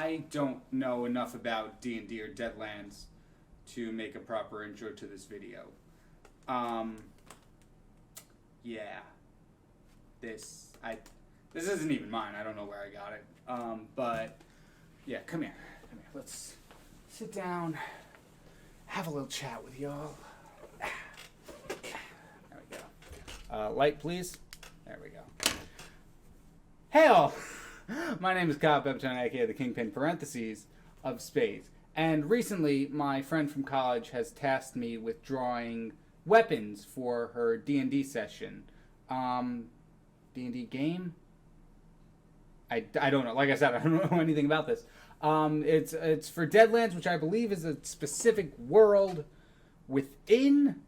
I don't know enough about D&D or Deadlands to make a proper intro to this video. Yeah. This isn't even mine. I don't know where I got it. But yeah, come here. Let's sit down, have a little chat with y'all. There we go. Light, please. There we go. Hey all! My name is Kyle Pepitone, aka the Kyngpin parentheses of Spades. And recently, my friend from college has tasked me with drawing weapons for her D&D session. D&D game? I don't know. Like I said, I don't know anything about this. It's for Deadlands, which I believe is a specific world within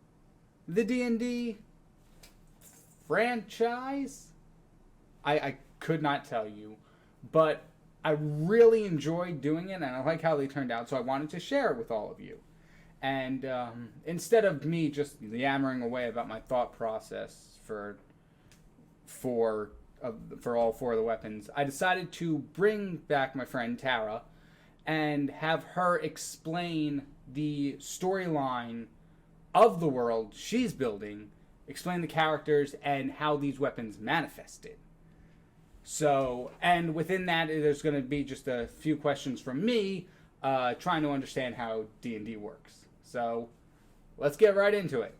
the D&D franchise. I could not tell you, but I really enjoyed doing it, and I like how they turned out, so I wanted to share it with all of you. And instead of me just yammering away about my thought process for all four of the weapons, I decided to bring back my friend Tara and have her explain the storyline of the world she's building, explain the characters, and how these weapons manifested. So, and within that, there's going to be just a few questions from me, trying to understand how D&D works. So, let's get right into it.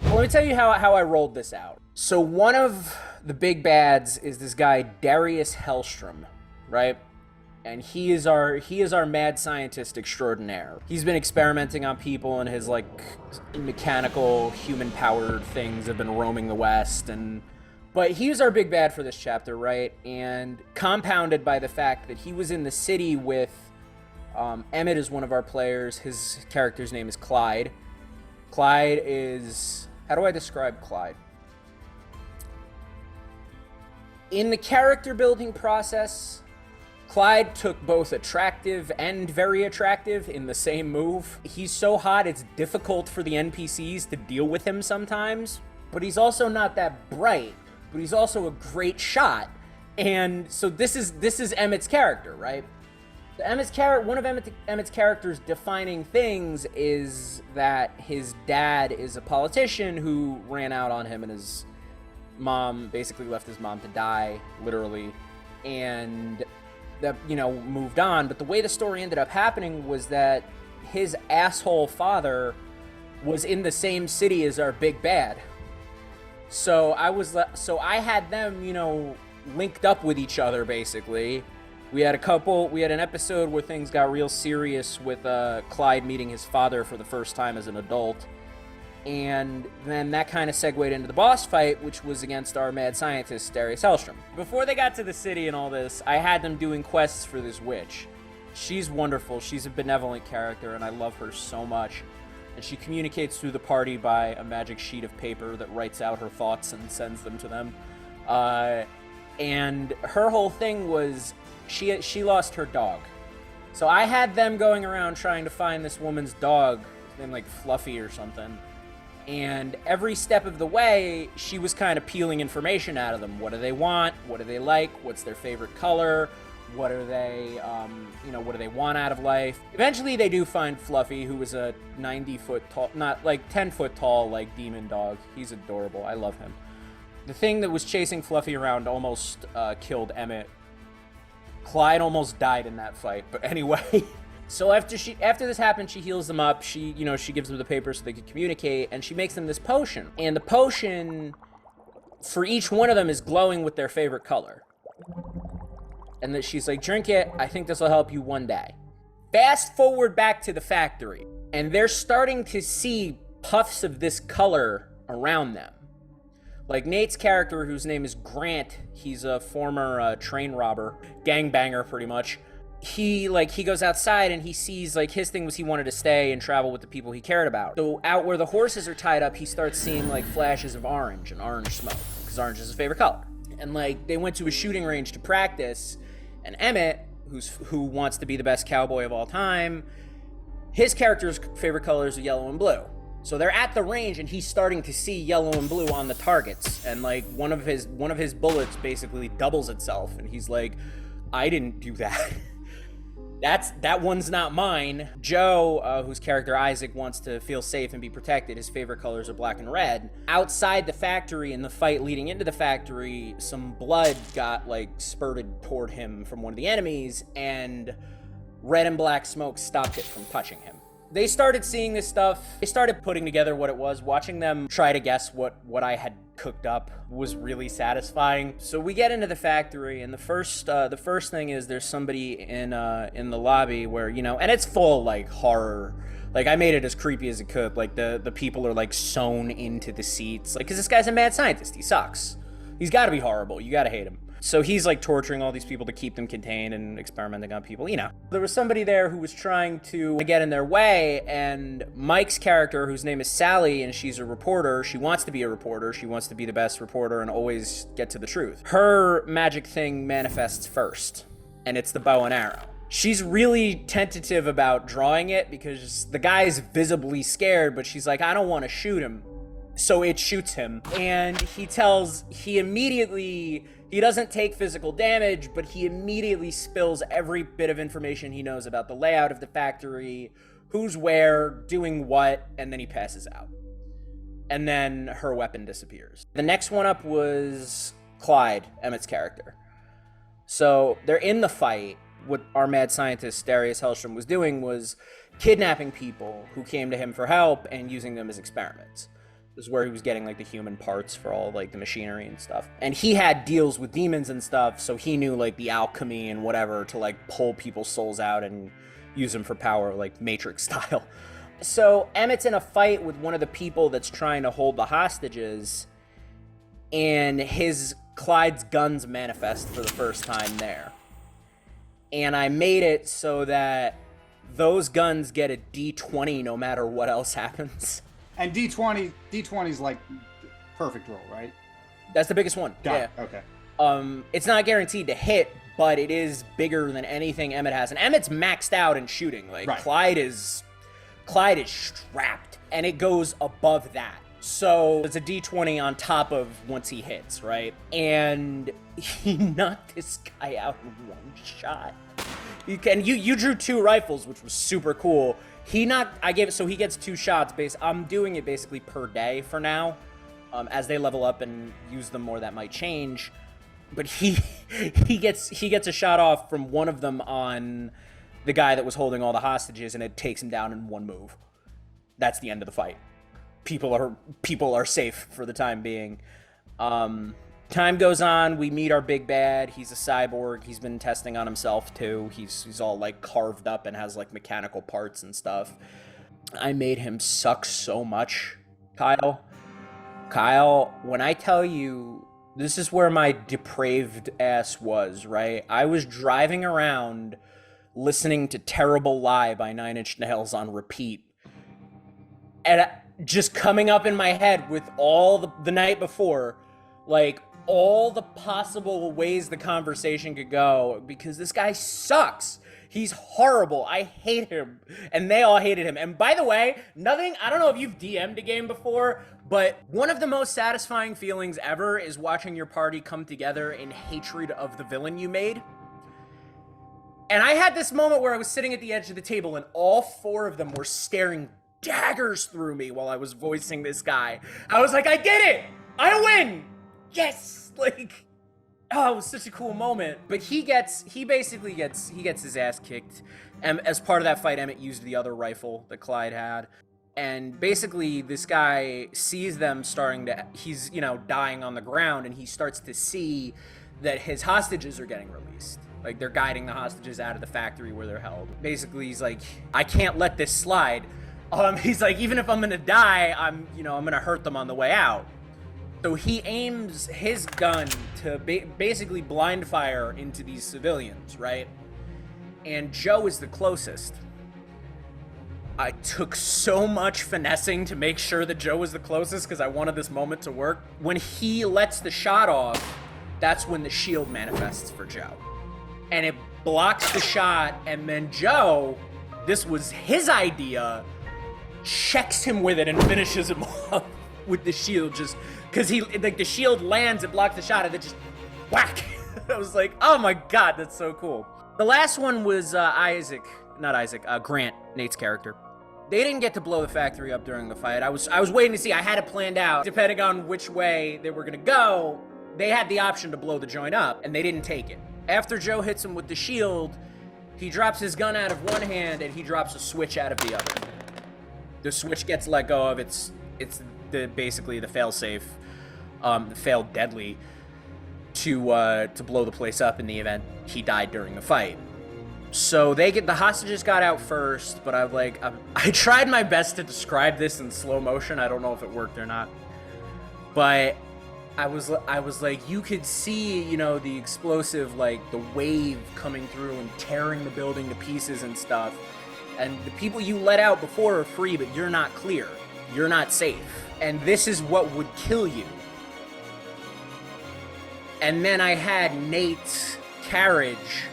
Let me tell you how I rolled this out. So one of the big bads is this guy Darius Hellstrom, right? And he is our mad scientist extraordinaire. He's been experimenting on people, and his like mechanical human-powered things have been roaming the West. But he was our big bad for this chapter, right? And compounded by the fact that he was in the city with Emmett is one of our players. His character's name is Clyde. Clyde is... How do I describe Clyde? In the character building process, Clyde took both attractive and very attractive in the same move. He's so hot it's difficult for the NPCs to deal with him sometimes, but he's also not that bright, but he's also a great shot. And so this is Emmett's character, right? One of Emmett's character's defining things is that his dad is a politician who ran out on him, and his mom basically left his mom to die, literally, and that, moved on. But the way the story ended up happening was that his asshole father was in the same city as our big bad. So I had them, linked up with each other, basically. We had an episode where things got real serious with Clyde meeting his father for the first time as an adult. And then that kind of segued into the boss fight, which was against our mad scientist, Darius Hellstrom. Before they got to the city and all this, I had them doing quests for this witch. She's wonderful. She's a benevolent character, and I love her so much. And she communicates through the party by a magic sheet of paper that writes out her thoughts and sends them to them. And her whole thing was... She lost her dog. So I had them going around trying to find this woman's dog, named like Fluffy or something. And every step of the way, she was kind of peeling information out of them. What do they want? What do they like? What's their favorite color? What are they, what do they want out of life? Eventually they do find Fluffy, who was a 90-foot tall, not like 10-foot tall, like demon dog. He's adorable. I love him. The thing that was chasing Fluffy around almost killed Emmett. Clyde almost died in that fight, but anyway. So after this happened, she heals them up. She gives them the paper so they could communicate, and she makes them this potion. And the potion, for each one of them, is glowing with their favorite color. And that she's like, drink it. I think this will help you one day. Fast forward back to the factory, and they're starting to see puffs of this color around them. Like Nate's character, whose name is Grant, he's a former train robber, gangbanger pretty much. He goes outside and he sees, his thing was he wanted to stay and travel with the people he cared about. So out where the horses are tied up, he starts seeing flashes of orange and orange smoke, because orange is his favorite color. And they went to a shooting range to practice, and Emmett, who wants to be the best cowboy of all time, his character's favorite colors are yellow and blue. So they're at the range, and he's starting to see yellow and blue on the targets, and like one of his bullets basically doubles itself, and he's like, I didn't do that. That one's not mine. Joe, whose character Isaac wants to feel safe and be protected, his favorite colors are black and red. Outside the factory, in the fight leading into the factory, some blood got like spurted toward him from one of the enemies, and red and black smoke stopped it from touching him. They started seeing this stuff. They started putting together what it was. Watching them try to guess what I had cooked up was really satisfying. So we get into the factory, and the first thing is there's somebody in the lobby where, you know, and it's full like horror. Like, I made it as creepy as it could. Like the people are like sewn into the seats, like, because this guy's a mad scientist. He sucks. He's got to be horrible. You got to hate him. So he's like torturing all these people to keep them contained and experimenting on people, you know. There was somebody there who was trying to get in their way, and Mike's character, whose name is Sally, and she's a reporter. She wants to be a reporter. She wants to be the best reporter and always get to the truth. Her magic thing manifests first, and it's the bow and arrow. She's really tentative about drawing it because the guy's visibly scared, but she's like, I don't want to shoot him. So it shoots him, and he doesn't take physical damage, but he immediately spills every bit of information he knows about the layout of the factory, who's where, doing what, and then he passes out. And then her weapon disappears. The next one up was Clyde, Emmett's character. So they're in the fight. What our mad scientist, Darius Hellstrom, was doing was kidnapping people who came to him for help and using them as experiments. This is where he was getting like the human parts for all like the machinery and stuff. And he had deals with demons and stuff, so he knew like the alchemy and whatever to like pull people's souls out and use them for power, like Matrix style. So Emmett's in a fight with one of the people that's trying to hold the hostages, and Clyde's guns manifest for the first time there. And I made it so that those guns get a D20 no matter what else happens. And D20 is like perfect roll, right? That's the biggest one. Got yeah. It. Okay. It's not guaranteed to hit, but it is bigger than anything Emmett has. And Emmett's maxed out in shooting. Like, right. Clyde is strapped, and it goes above that. So it's a D20 on top of once he hits, right? And he knocked this guy out in one shot. You drew 2 rifles, which was super cool. He gets 2 shots. I'm doing it basically per day for now. As they level up and use them more, that might change. But he gets a shot off from one of them on the guy that was holding all the hostages, and it takes him down in one move. That's the end of the fight. People are safe for the time being. Time goes on. We meet our big bad. He's a cyborg. He's been testing on himself too. He's all like carved up and has like mechanical parts and stuff. I made him suck so much, Kyle. When I tell you, this is where my depraved ass was, right? I was driving around listening to Terrible Lie by 9 Inch Nails on repeat. And just coming up in my head with all the night before, like, all the possible ways the conversation could go, because this guy sucks. He's horrible. I hate him. And they all hated him. And by the way, I don't know if you've DM'd a game before, but one of the most satisfying feelings ever is watching your party come together in hatred of the villain you made. And I had this moment where I was sitting at the edge of the table and all 4 of them were staring daggers through me while I was voicing this guy. I was like, I did it! I win! Yes! Like, oh, it was such a cool moment. But he basically gets his ass kicked. And as part of that fight, Emmett used the other rifle that Clyde had. And basically, this guy sees them he's, dying on the ground, and he starts to see that his hostages are getting released. Like, they're guiding the hostages out of the factory where they're held. Basically, he's like, I can't let this slide. He's like, even if I'm gonna die, I'm gonna hurt them on the way out. So he aims his gun to basically blind fire into these civilians, right? And Joe is the closest. I took so much finessing to make sure that Joe was the closest because I wanted this moment to work. When he lets the shot off, that's when the shield manifests for Joe. And it blocks the shot, and then Joe, this was his idea, checks him with it and finishes him off with the shield, just because he, like, the shield lands, it blocks the shot, and then just whack. I was like, oh my god, that's so cool. The last one was Grant, Nate's character. They didn't get to blow the factory up during the fight. I was waiting to see. I had it planned out. Depending on which way they were gonna go, they had the option to blow the joint up, and they didn't take it. After Joe hits him with the shield, he drops his gun out of one hand, and he drops a switch out of the other. The switch gets let go of. It's basically the fail-safe, failed deadly to blow the place up in the event he died during the fight. So the hostages got out first, but I tried my best to describe this in slow motion. I don't know if it worked or not, but I was like, you could see, you know, the explosive, like the wave coming through and tearing the building to pieces and stuff. And the people you let out before are free, but you're not clear. You're not safe. And this is what would kill you. And then I had Nate's carriage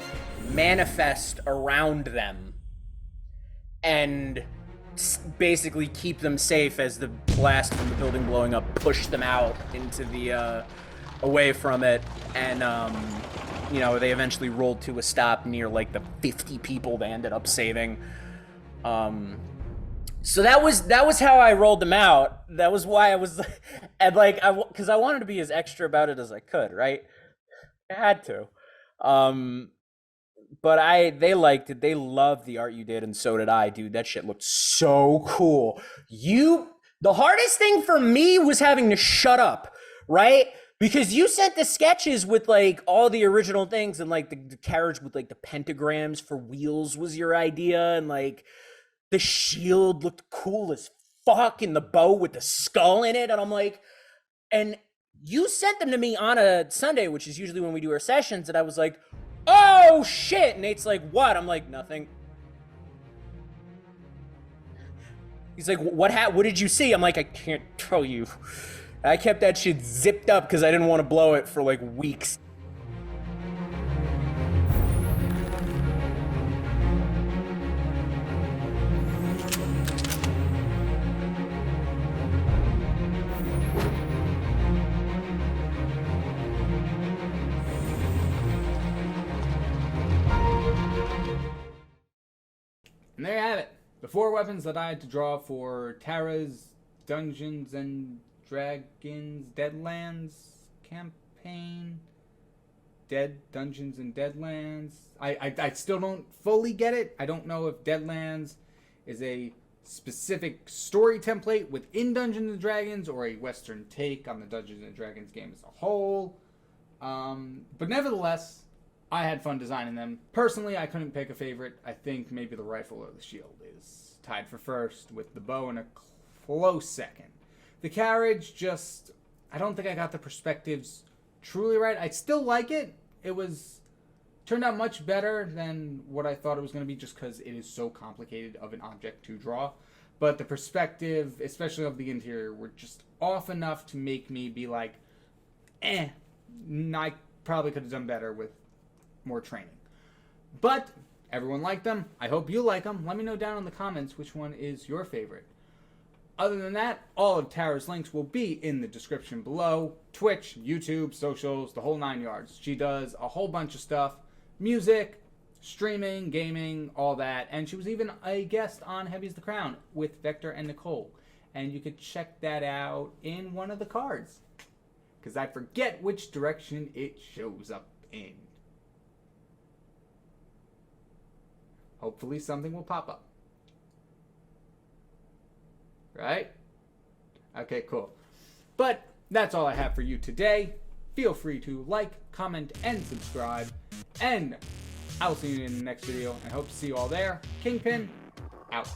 manifest around them and basically keep them safe as the blast from the building blowing up pushed them out into the away from it. And you know, they eventually rolled to a stop near like the 50 people they ended up saving. So that was how I rolled them out. That was why I was, and like, because I wanted to be as extra about it as I could, right? I had to. But they liked it. They loved the art you did, and so did I, dude. That shit looked so cool. The hardest thing for me was having to shut up, right? Because you sent the sketches with like all the original things, and like the carriage with like the pentagrams for wheels was your idea, and like the shield looked cool as fuck, and the bow with the skull in it, and I'm like, and you sent them to me on a Sunday, which is usually when we do our sessions, and I was like, oh shit! Nate's like, what? I'm like, nothing. He's like, what did you see? I'm like, I can't tell you. I kept that shit zipped up because I didn't want to blow it for like weeks. And there you have it. The 4 weapons that I had to draw for Tara's Dungeons and Dragons Deadlands campaign. Dungeons and Deadlands. I still don't fully get it. I don't know if Deadlands is a specific story template within Dungeons and Dragons or a Western take on the Dungeons and Dragons game as a whole. But nevertheless, I had fun designing them. Personally, I couldn't pick a favorite. I think maybe the rifle or the shield is tied for first, with the bow in a close second. The carriage, just, I don't think I got the perspectives truly right. I still like it. It turned out much better than what I thought it was going to be, just because it is so complicated of an object to draw. But the perspective, especially of the interior, were just off enough to make me be like, I probably could have done better with more training. But everyone liked them. I hope you like them. Let me know down in the comments which one is your favorite. Other than that, all of Tara's links will be in the description below. Twitch, YouTube, socials, the whole 9 yards. She does a whole bunch of stuff. Music, streaming, gaming, all that. And she was even a guest on Heavy's the Crown with Vector and Nicole. And you could check that out in one of the cards, because I forget which direction it shows up in. Hopefully something will pop up. Right? Okay, cool. But that's all I have for you today. Feel free to like, comment, and subscribe. And I will see you in the next video, and hope to see you all there. Kyngpin, out.